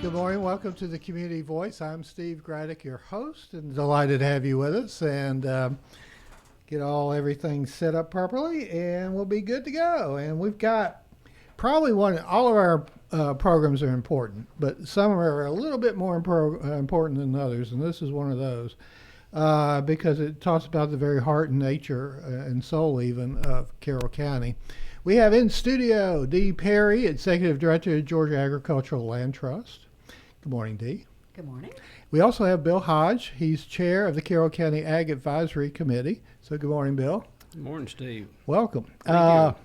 Good morning. Welcome to the Community Voice. I'm Steve Graddick, your host, and delighted to have you with us and get everything set up properly, and we'll be good to go. And we've got probably all of our programs are important, but some are a little bit more important than others, and this is one of those because it talks about the very heart and nature and soul even of Carroll County. We have in studio Dee Perry, Executive Director of Georgia Agricultural Land Trust. Good morning, Dee. Good morning. We also have Bill Hodge. He's chair of the Carroll County Ag Advisory Committee. So good morning, Bill. Good morning, Steve. Welcome. Thank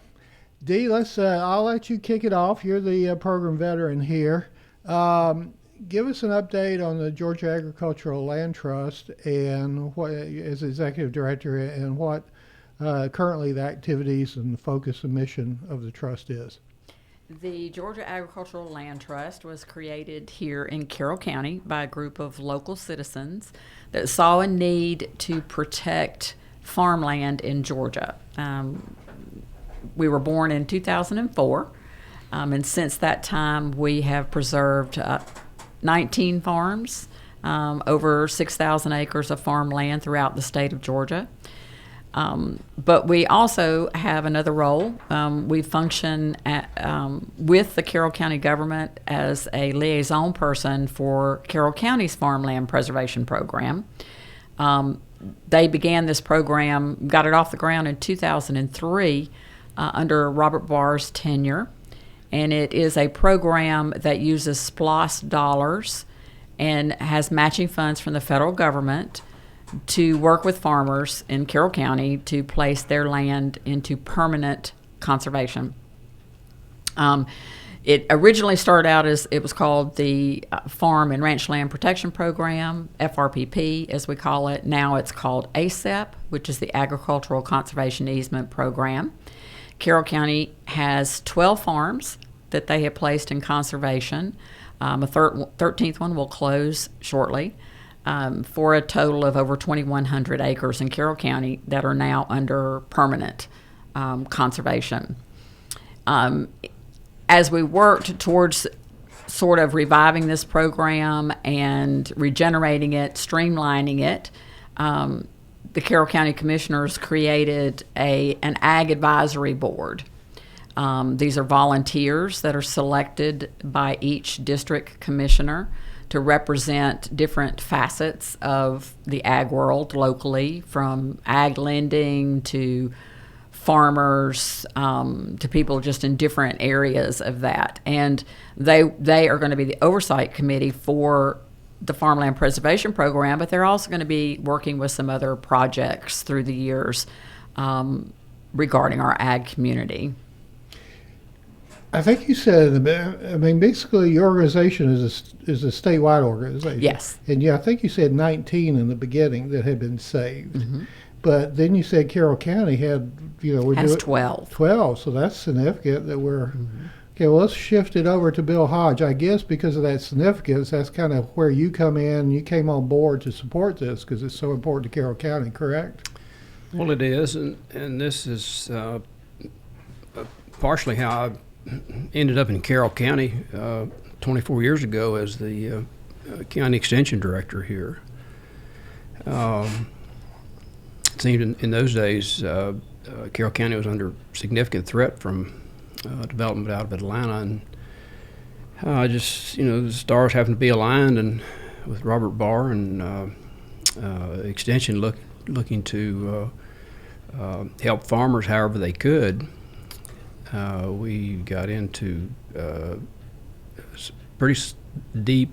you. Dee, I'll let you kick it off. You're the program veteran here. Give us an update on the Georgia Agricultural Land Trust and what, as executive director, and what currently the activities and the focus and mission of the trust is. The Georgia Agricultural Land Trust was created here in Carroll County by a group of local citizens that saw a need to protect farmland in Georgia. We were born in 2004, and since that time we have preserved 19 farms, over 6,000 acres of farmland throughout the state of Georgia. But we also have another role. We function with the Carroll County government as a liaison person for Carroll County's Farmland Preservation Program. They began this program, got it off the ground in 2003 under Robert Barr's tenure. And it is a program that uses SPLOST dollars and has matching funds from the federal government to work with farmers in Carroll County to place their land into permanent conservation. It originally started out as it was called the Farm and Ranch Land Protection Program, FRPP as we call it. Now it's called ACEP, which is the Agricultural Conservation Easement Program. Carroll County has 12 farms that they have placed in conservation. A 13th one will close shortly. For a total of over 2,100 acres in Carroll County that are now under permanent conservation. As we worked towards sort of reviving this program and regenerating it, streamlining it, the Carroll County Commissioners created an Ag Advisory Board. These are volunteers that are selected by each district commissioner to represent different facets of the ag world locally, from ag lending to farmers, to people just in different areas of that. And they are going to be the oversight committee for the Farmland Preservation Program, but they're also going to be working with some other projects through the years regarding our ag community. I think you said, basically your organization is a statewide organization. Yes. And I think you said 19 in the beginning that had been saved. Mm-hmm. But then you said Carroll County had, Has 12. 12, so that's significant that we're... Mm-hmm. Okay, well, let's shift it over to Bill Hodge. I guess because of that significance, that's kind of where you come in. You came on board to support this because it's so important to Carroll County, correct? Well, it is, and this is partially how I ended up in Carroll County 24 years ago as the county extension director here. It seemed in those days Carroll County was under significant threat from development out of Atlanta, and the stars happened to be aligned, and with Robert Barr and extension looking to help farmers however they could. We got into pretty deep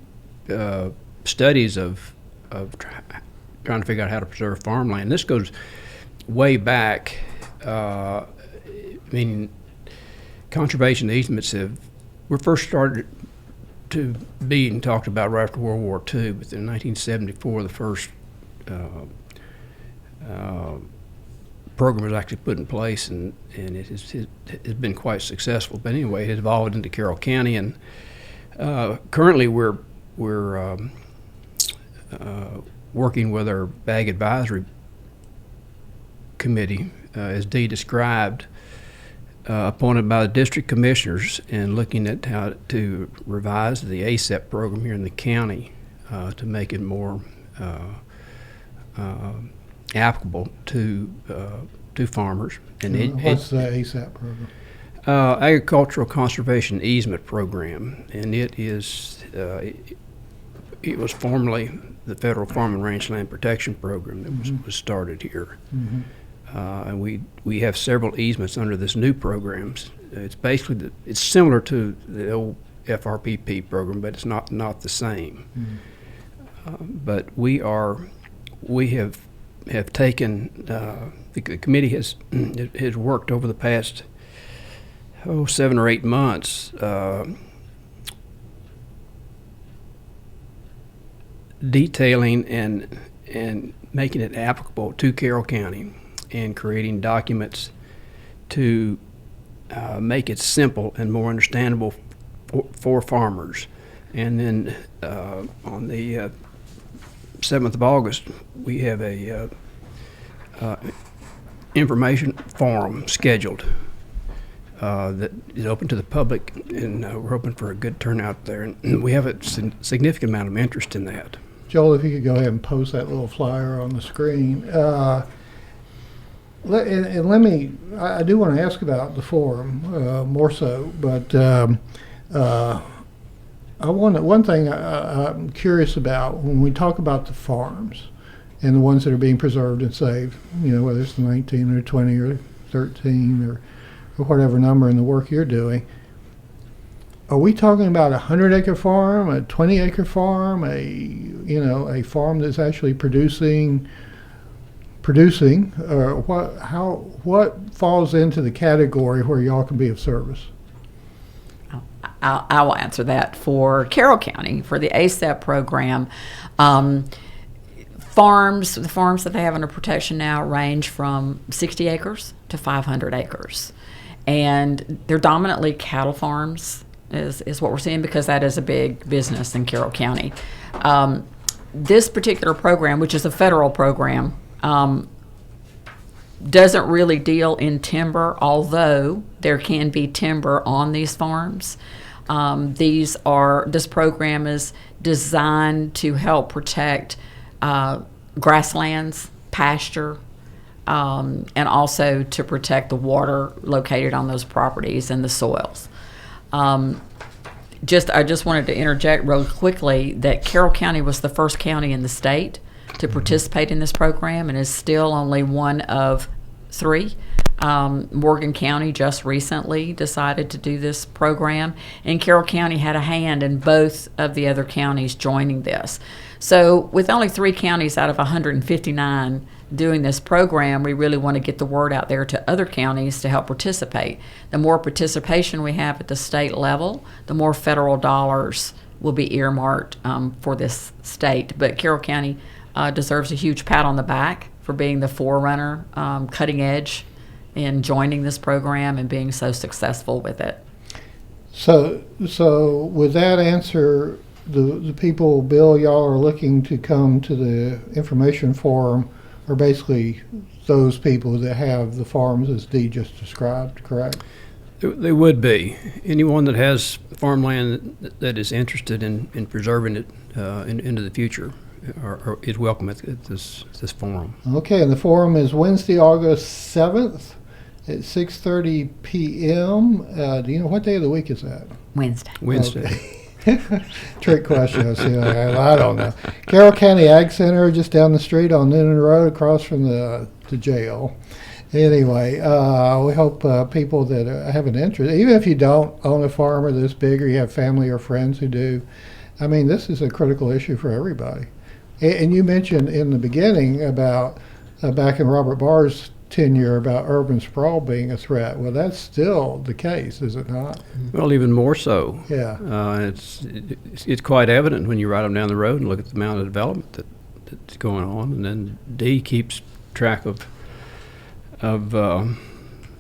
studies of trying to figure out how to preserve farmland. This goes way back. Conservation easements were first started to be and talked about right after World War II, but in 1974 the first program was actually put in place, and it has been quite successful. But anyway, it has evolved into Carroll County, and currently we're working with our Ag Advisory Committee, as Dee described. appointed by the district commissioners and looking at how to revise the ASAP program here in the county to make it more applicable to farmers. And what's the ASAP program? Agricultural Conservation Easement Program, and it was formerly the Federal Farm and Rangeland Protection Program that was started here. And we have several easements under this new program. It's basically it's similar to the old FRPP program, but it's not the same. But we have taken the committee has worked over the past 7 or 8 months detailing and making it applicable to Carroll County and creating documents to make it simple and more understandable for farmers. And then on the 7th of August, we have a information forum scheduled that is open to the public, and we're hoping for a good turnout there. And we have a significant amount of interest in that. Joel, if you could go ahead and post that little flyer on the screen. I do want to ask about the forum more so, but one thing I'm curious about when we talk about the farms and the ones that are being preserved and saved, whether it's 19 or 20 or 13 or whatever number in the work you're doing, are we talking about a 100-acre farm, a 20-acre farm, a farm that's actually producing, or what falls into the category where y'all can be of service? I will answer that. For Carroll County, for the ASAP program, the farms that they have under protection now range from 60 acres to 500 acres. And they're dominantly cattle farms is what we're seeing, because that is a big business in Carroll County. This particular program, which is a federal program, doesn't really deal in timber, although there can be timber on these farms. This program is designed to help protect grasslands, pasture, and also to protect the water located on those properties and the soils. I just wanted to interject real quickly that Carroll County was the first county in the state to participate in this program and is still only one of 3. Morgan County just recently decided to do this program, and Carroll County had a hand in both of the other counties joining this. So with only 3 counties out of 159 doing this program, we really want to get the word out there to other counties to help participate. The more participation we have at the state level, the more federal dollars will be earmarked for this state. But Carroll County deserves a huge pat on the back for being the forerunner, cutting edge in joining this program and being so successful with it. So with that answer, the people, Bill, y'all are looking to come to the information forum are basically those people that have the farms as Dee just described, correct? They would be. Anyone that has farmland that is interested in preserving it into the future is welcome at this forum. Okay, and the forum is Wednesday, August 7th at 6:30 p.m. Do you know what day of the week is that? Wednesday. Okay. Trick question. I don't know. Carroll County Ag Center, just down the street on Noonan Road, across from the jail. Anyway, we hope people that have an interest, even if you don't own a farm or this big, or you have family or friends who do, I mean, this is a critical issue for everybody. And you mentioned in the beginning about back in Robert Barr's tenure about urban sprawl being a threat. Well, that's still the case, is it not? Well, even more so. Yeah. It's quite evident when you ride them down the road and look at the amount of development that's going on, and then Dee keeps track of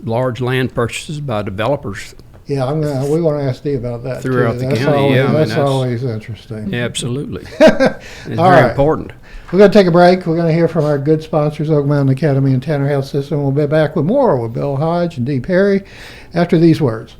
large land purchases by developers. Yeah, we want to ask Dee about that throughout too. the That's county. Always, Yeah, that's always interesting. Yeah, absolutely. It's very important. We're going to take a break. We're going to hear from our good sponsors, Oak Mountain Academy and Tanner Health System. We'll be back with more with Bill Hodge and Dee Perry after these words.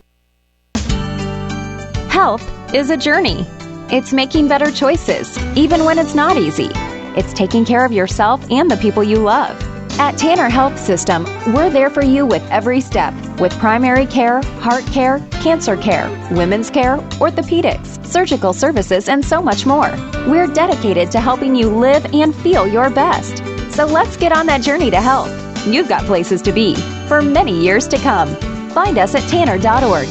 Health is a journey. It's making better choices, even when it's not easy. It's taking care of yourself and the people you love. At Tanner Health System, we're there for you with every step, with primary care, heart care, cancer care, women's care, orthopedics, surgical services, and so much more. We're dedicated to helping you live and feel your best. So let's get on that journey to health. You've got places to be for many years to come. Find us at tanner.org.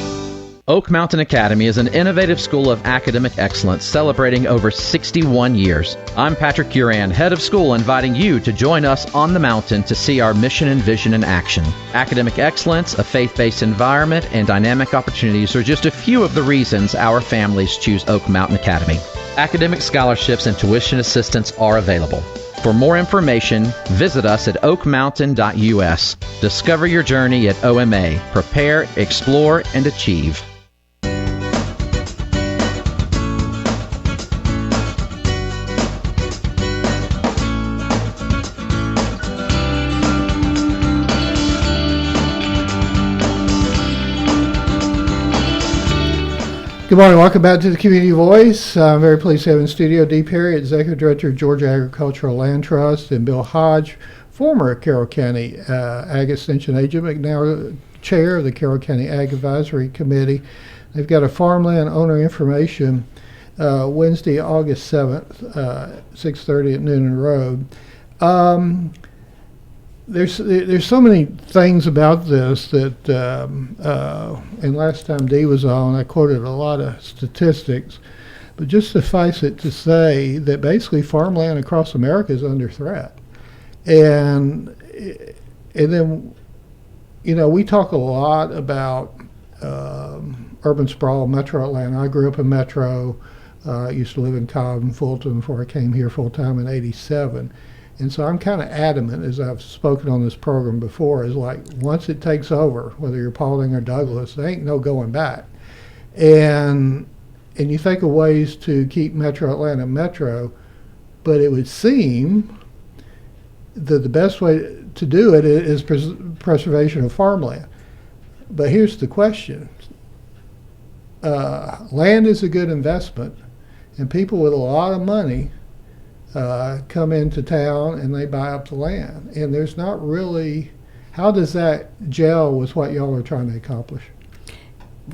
Oak Mountain Academy is an innovative school of academic excellence celebrating over 61 years. I'm Patrick Uran, head of school, inviting you to join us on the mountain to see our mission and vision in action. Academic excellence, a faith-based environment, and dynamic opportunities are just a few of the reasons our families choose Oak Mountain Academy. Academic scholarships and tuition assistance are available. For more information, visit us at oakmountain.us. Discover your journey at OMA. Prepare, explore, and achieve. Good morning. Welcome back to the Community Voice. I'm very pleased to have in studio Dee Perry, Executive Director of Georgia Agricultural Land Trust, and Bill Hodge, former Carroll County Ag Extension Agent, but now Chair of the Carroll County Ag Advisory Committee. They've got a farmland owner information Wednesday, August 7th, 6:30 at Noonan Road. There's so many things about this that, and last time Dee was on, I quoted a lot of statistics, but just suffice it to say that basically farmland across America is under threat. And then, we talk a lot about urban sprawl, Metro Atlanta. I grew up in Metro, used to live in Cobb and Fulton before I came here full time in '87. And so I'm kind of adamant, as I've spoken on this program before, is like once it takes over, whether you're Paulding or Douglas, there ain't no going back. And you think of ways to keep Metro Atlanta Metro, but it would seem that the best way to do it is preservation of farmland. But here's the question. Land is a good investment, and people with a lot of money come into town and they buy up the land. And there's not really, how does that gel with what y'all are trying to accomplish?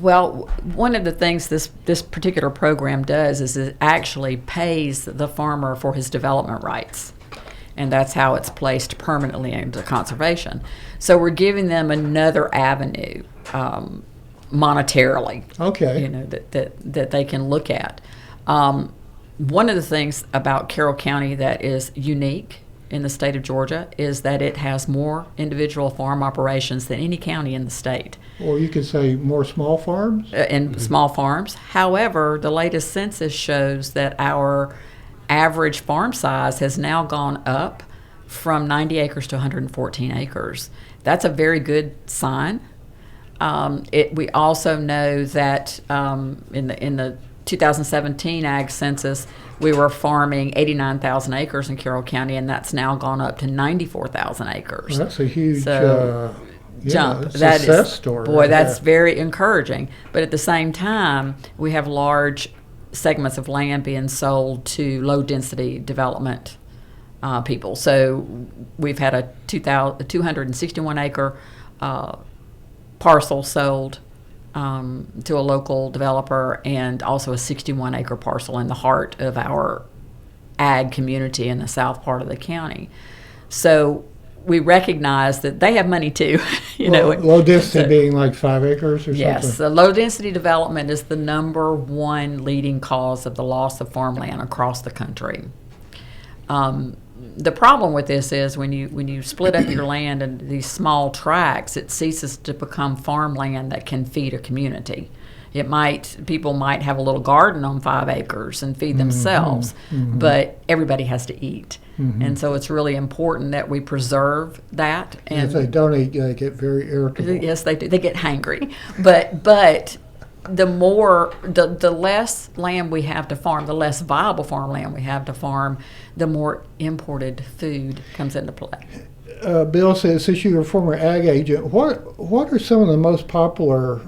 Well, one of the things this particular program does is it actually pays the farmer for his development rights. And that's how it's placed permanently into conservation. So we're giving them another avenue monetarily, okay, that they can look at. One of the things about Carroll County that is unique in the state of Georgia is that it has more individual farm operations than any county in the state. Or you could say more small farms? Small farms. However, the latest census shows that our average farm size has now gone up from 90 acres to 114 acres. That's a very good sign. We also know that in the 2017 ag census, we were farming 89,000 acres in Carroll County, and that's now gone up to 94,000 acres. Well, that's a huge jump. Success story. Boy, that's very encouraging. But at the same time, we have large segments of land being sold to low-density development people. So we've had a 261-acre parcel sold to a local developer, and also a 61-acre parcel in the heart of our ag community in the south part of the county. So we recognize that they have money too. Low density being like 5 acres or something? Yes, the low density development is the number one leading cause of the loss of farmland across the country. The problem with this is when you split up your land into these small tracts, it ceases to become farmland that can feed a community. People might have a little garden on 5 acres and feed themselves, but everybody has to eat. And so it's really important that we preserve that. And if they don't eat, they get very irritable. Yes, they do. They get hangry. But the less land we have to farm, the less viable farmland we have to farm, the more imported food comes into play. Bill says, since you're a former ag agent, what are some of the most popular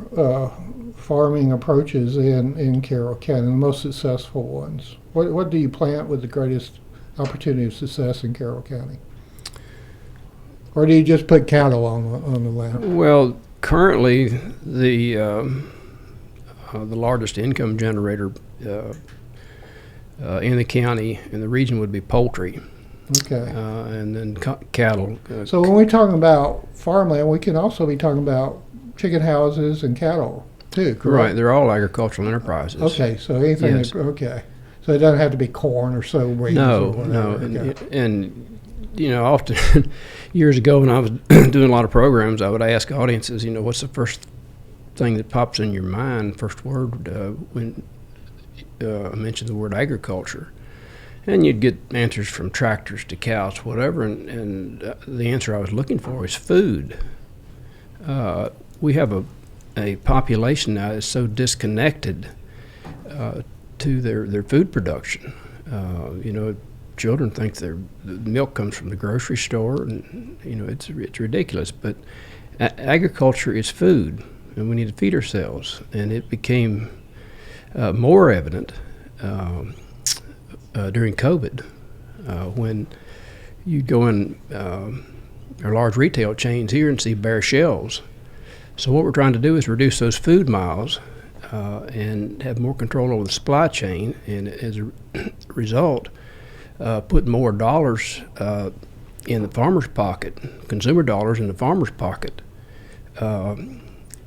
farming approaches in Carroll County, the most successful ones? What do you plant with the greatest opportunity of success in Carroll County? Or do you just put cattle on the land? Well, currently the largest income generator in the county and the region would be poultry. Okay. And then cattle. So when we're talking about farmland, we can also be talking about chicken houses and cattle too, correct? Right, they're all agricultural enterprises. Okay, so anything, Yes. okay. So it doesn't have to be corn or soybeans No, or whatever. no, Okay. and you know, often years ago when I was doing a lot of programs, I would ask audiences, you know, what's the first thing that pops in your mind, first word when I mentioned the word agriculture, and you'd get answers from tractors to cows, whatever, and the answer I was looking for is food. We have a population now that's so disconnected to their food production. You know, children think the milk comes from the grocery store, and you know it's ridiculous. But agriculture is food, and we need to feed ourselves. And it became more evident during COVID when you go in our large retail chains here and see bare shelves. So what we're trying to do is reduce those food miles and have more control over the supply chain, and as a result, put more dollars in the farmer's pocket, consumer dollars in the farmer's pocket,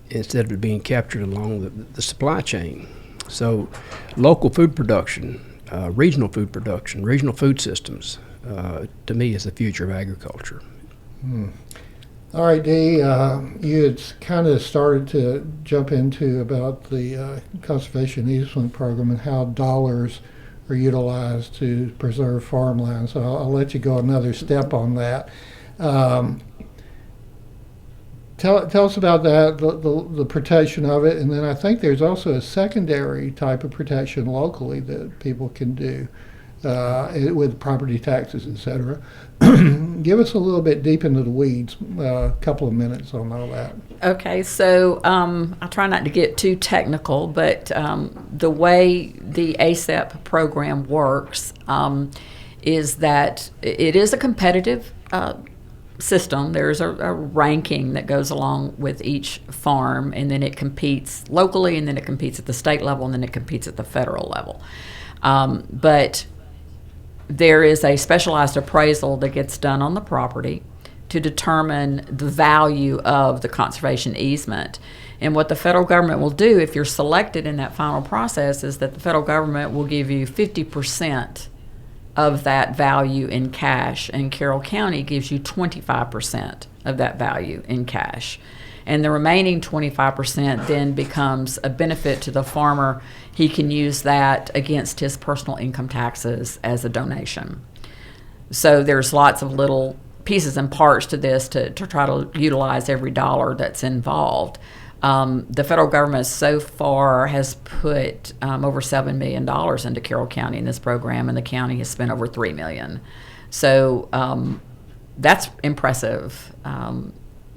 instead of it being captured along the supply chain. So local food production, regional food production, regional food systems, to me is the future of agriculture. All right, Dee, you had kind of started to jump into about the conservation easement program and how dollars are utilized to preserve farmland. So I'll let you go another step on that. Tell us about that, the protection of it, and then I think there's also a secondary type of protection locally that people can do with property taxes, et cetera. Give us a little bit deep into the weeds, a couple of minutes on all that. Okay, so I try not to get too technical, but the way the ASAP program works is that it is a competitive system. There's a ranking that goes along with each farm, and then it competes locally, and then it competes at the state level, and then it competes at the federal level. But there is a specialized appraisal that gets done on the property to determine the value of the conservation easement. And what the federal government will do if you're selected in that final process is that the federal government will give you 50% of that value in cash, and Carroll County gives you 25% of that value in cash. And the remaining 25% then becomes a benefit to the farmer. He can use that against his personal income taxes as a donation. So there's lots of little pieces and parts to this to try to utilize every dollar that's involved. The federal government so far has put over $7 million into Carroll County in this program, and the county has spent over $3 million. So that's impressive.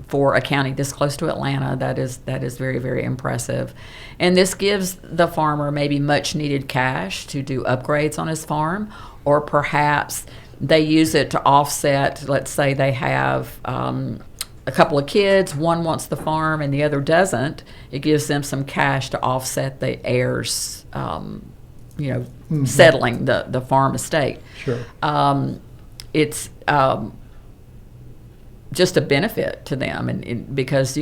For a county this close to Atlanta, that is very, very impressive. And this gives the farmer maybe much needed cash to do upgrades on his farm, or perhaps they use it to offset, let's say they have a couple of kids, one wants the farm and the other doesn't. It gives them some cash to offset the heirs, settling the farm estate. Sure. It's just a benefit to them, and because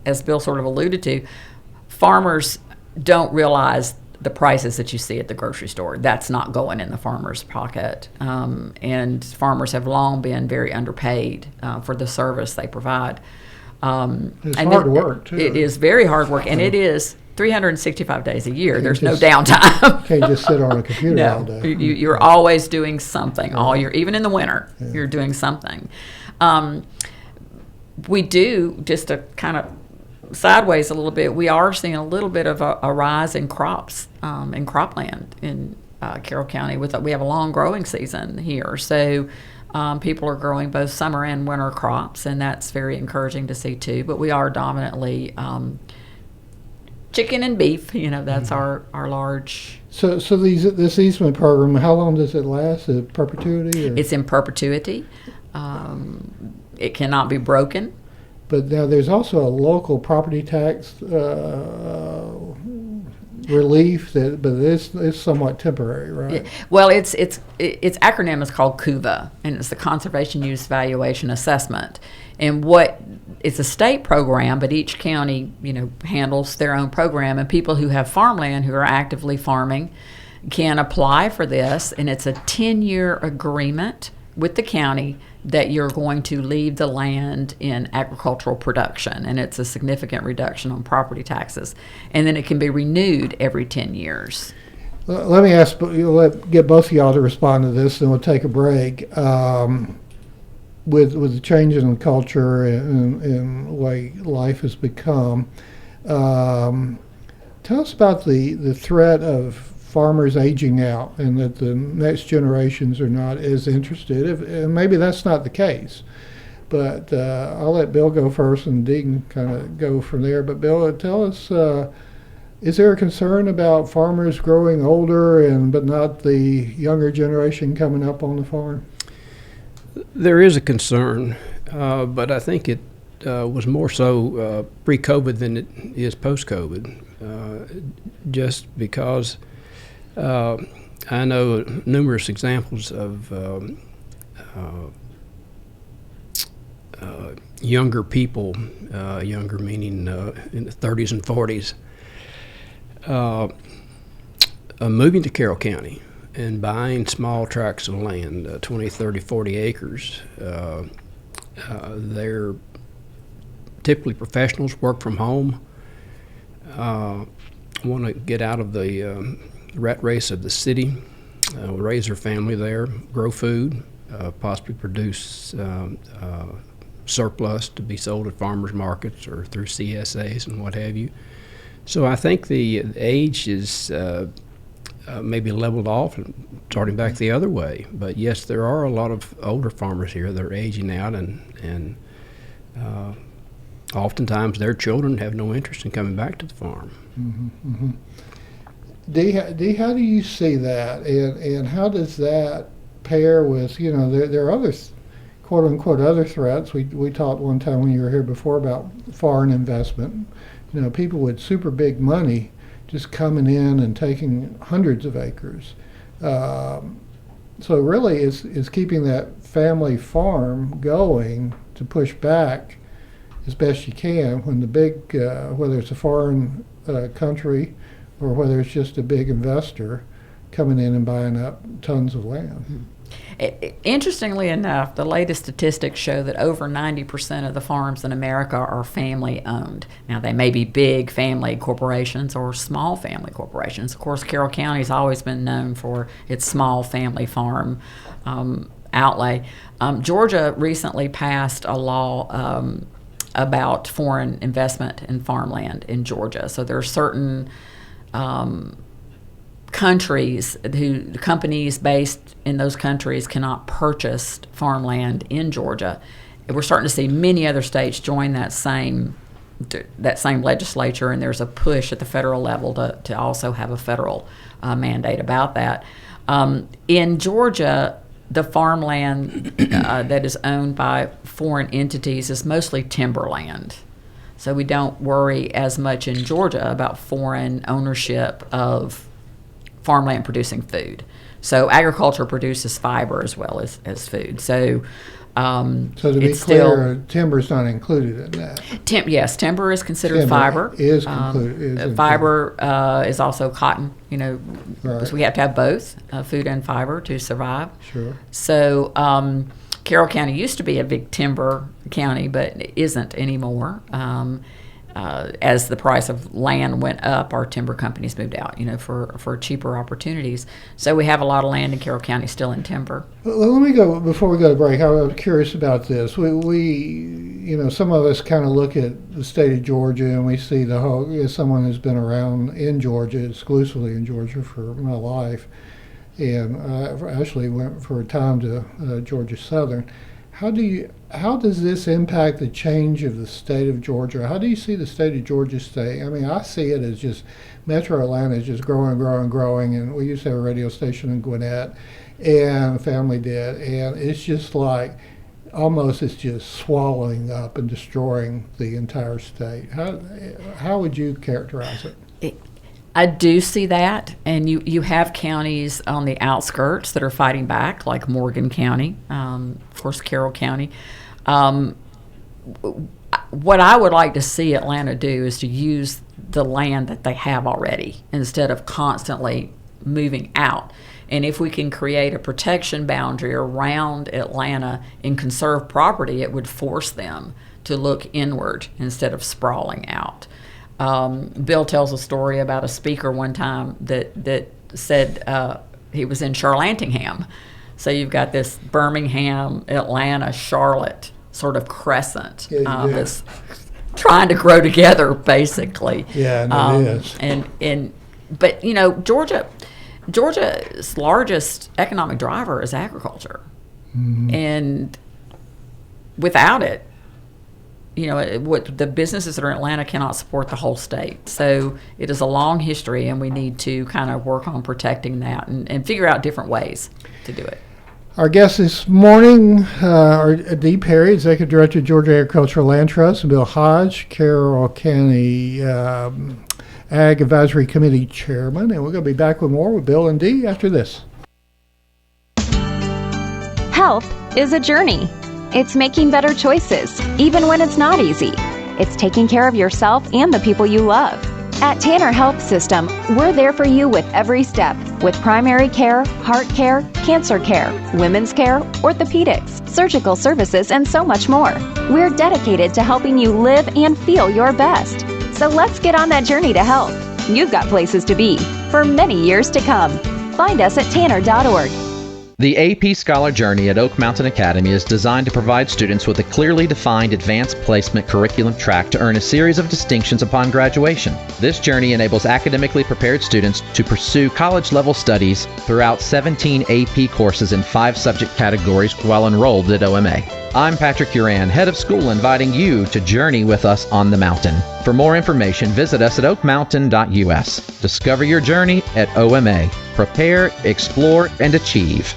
as Bill sort of alluded to, farmers don't realize the prices that you see at the grocery store. That's not going in the farmer's pocket, and farmers have long been very underpaid for the service they provide. It's hard work too. It is very hard work, and it is 365 days a year. There's no just downtime. Can't just sit on a computer all No, day. you're always doing something all year, even in the winter. You're doing something. We do, just to kind of sideways a little bit, we are seeing a little bit of a rise in crops, in cropland in Carroll County. We have a long growing season here, so people are growing both summer and winter crops, and that's very encouraging to see too. But we are dominantly chicken and beef. That's our large. So this easement program, how long does it last? Is it perpetuity? Or? It's in perpetuity. It cannot be broken. But now there's also a local property tax relief but it's somewhat temporary, right? Well, its acronym is called CUVA, and it's the Conservation Use Valuation Assessment. And it's a state program, but each county, handles their own program. And people who have farmland who are actively farming can apply for this, and it's a 10-year agreement with the county that you're going to leave the land in agricultural production, and it's a significant reduction on property taxes. And then it can be renewed every 10 years. Let me get both of y'all to respond to this, and we'll take a break. With the change in culture and the way life has become, tell us about the threat of farmers aging out, and that the next generations are not as interested. And maybe that's not the case, but I'll let Bill go first, and Dee can kind of go from there. But Bill, tell us, is there a concern about farmers growing older but not the younger generation coming up on the farm? There is a concern, but I think it was more so pre-COVID than it is post-COVID, just because I know numerous examples of younger people, younger meaning in the 30s and 40s, moving to Carroll County and buying small tracts of land, 20, 30, 40 acres. They're typically professionals, work from home, want to get out of the rat race of the city, raise their family there, grow food, possibly produce surplus to be sold at farmers markets or through CSAs and what have you. So I think the age is maybe leveled off and starting back the other way. But yes, there are a lot of older farmers here that are aging out, and oftentimes their children have no interest in coming back to the farm. Mm-hmm, mm-hmm. Dee, how do you see that, and how does that pair with, there are other, quote unquote, other threats. We talked one time when you were here before about foreign investment. People with super big money just coming in and taking hundreds of acres. So really is keeping that family farm going to push back as best you can when the big, whether it's a foreign country or whether it's just a big investor coming in and buying up tons of land. Interestingly enough, the latest statistics show that over 90% of the farms in America are family owned. Now, they may be big family corporations or small family corporations. Of course, Carroll County has always been known for its small family farm outlay. Georgia recently passed a law about foreign investment in farmland in Georgia. So there are certain companies based in those countries cannot purchase farmland in Georgia. And we're starting to see many other states join that same legislature, and there's a push at the federal level to also have a federal mandate about that. In Georgia, the farmland that is owned by foreign entities is mostly timberland. So we don't worry as much in Georgia about foreign ownership of farmland producing food. So agriculture produces fiber as well as food. So to be clear, timber's not included in that. Yes, timber is considered fiber. Is included. Fiber is also cotton, right. Because we have to have both food and fiber to survive. Sure. So Carroll County used to be a big timber county, but it isn't anymore. as the price of land went up, our timber companies moved out, for cheaper opportunities. So we have a lot of land in Carroll County still in timber. Well, let me go, before we go to break, I was curious about this. Some of us kind of look at the state of Georgia and we see the whole, as someone who's been around in Georgia, exclusively in Georgia for my life, and I actually went for a time to Georgia Southern. How does this impact the change of the state of Georgia? How do you see the state of Georgia stay? I mean, I see it as just Metro Atlanta is just growing, and we used to have a radio station in Gwinnett, and family did, and it's just like almost it's just swallowing up and destroying the entire state. How would you characterize it? I do see that, and you have counties on the outskirts that are fighting back, like Morgan County, of course Carroll County. What I would like to see Atlanta do is to use the land that they have already instead of constantly moving out. And if we can create a protection boundary around Atlanta and conserve property, it would force them to look inward instead of sprawling out. Bill tells a story about a speaker one time that said he was in Charlantingham. So you've got this Birmingham, Atlanta, Charlotte sort of crescent that's trying to grow together, basically. Yeah, and it is. But Georgia's largest economic driver is agriculture, and without it, what the businesses that are in Atlanta cannot support the whole state. So it is a long history, and we need to kind of work on protecting that and figure out different ways to do it. Our guest this morning are Dee Perry, Executive Director of Georgia Agricultural Land Trust, and Bill Hodge, Carroll County Ag Advisory Committee Chairman. And we're going to be back with more with Bill and Dee after this. Health is a journey. It's making better choices, even when it's not easy. It's taking care of yourself and the people you love. At Tanner Health System, we're there for you with every step, with primary care, heart care, cancer care, women's care, orthopedics, surgical services, and so much more. We're dedicated to helping you live and feel your best. So let's get on that journey to health. You've got places to be for many years to come. Find us at tanner.org. The AP Scholar Journey at Oak Mountain Academy is designed to provide students with a clearly defined advanced placement curriculum track to earn a series of distinctions upon graduation. This journey enables academically prepared students to pursue college-level studies throughout 17 AP courses in 5 subject categories while enrolled at OMA. I'm Patrick Uran, head of school, inviting you to journey with us on the mountain. For more information, visit us at oakmountain.us. Discover your journey at OMA. Prepare, explore, and achieve.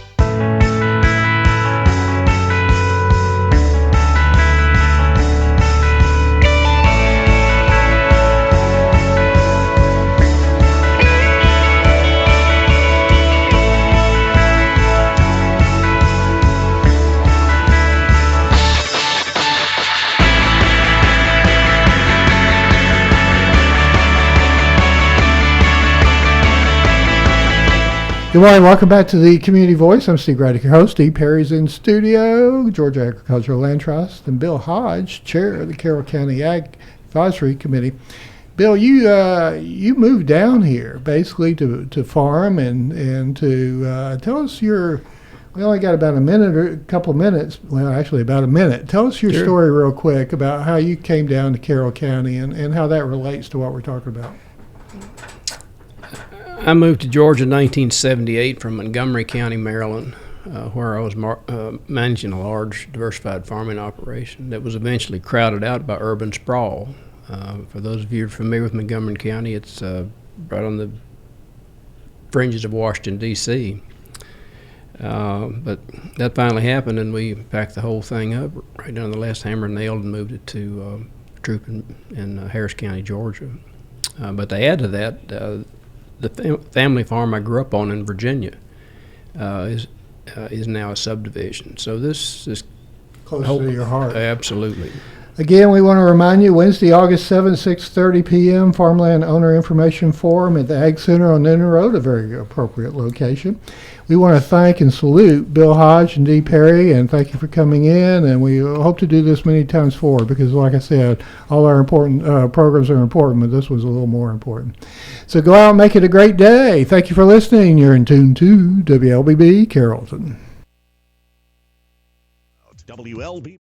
Good morning. Welcome back to the Community Voice. I'm Steve Graddick, your host. Dee Perry's in studio, Georgia Agricultural Land Trust, and Bill Hodge, chair of the Carroll County Ag Advisory Committee. Bill, you moved down here basically to farm and to tell us your. We only got about a minute or a couple of minutes. Well, actually about a minute. Tell us your story real quick about how you came down to Carroll County and how that relates to what we're talking about. I moved to Georgia in 1978 from Montgomery County, Maryland, where I was managing a large diversified farming operation that was eventually crowded out by urban sprawl. For those of you who are familiar with Montgomery County, it's right on the fringes of Washington, D.C. But that finally happened, and we packed the whole thing up right down to the last hammer and nailed and moved it to Troop in Harris County, Georgia. But to add to that, the family farm I grew up on in Virginia is now a subdivision. So this is close to your heart. Absolutely. Again, we want to remind you, Wednesday, August 7th, 6:30 p.m., Farmland Owner Information Forum at the Ag Center on Inner Road, a very appropriate location. We want to thank and salute Bill Hodge and Dee Perry, and thank you for coming in, and we hope to do this many times forward because, like I said, all our important programs are important, but this was a little more important. So go out and make it a great day. Thank you for listening. You're in tune to WLBB Carrollton. WLB.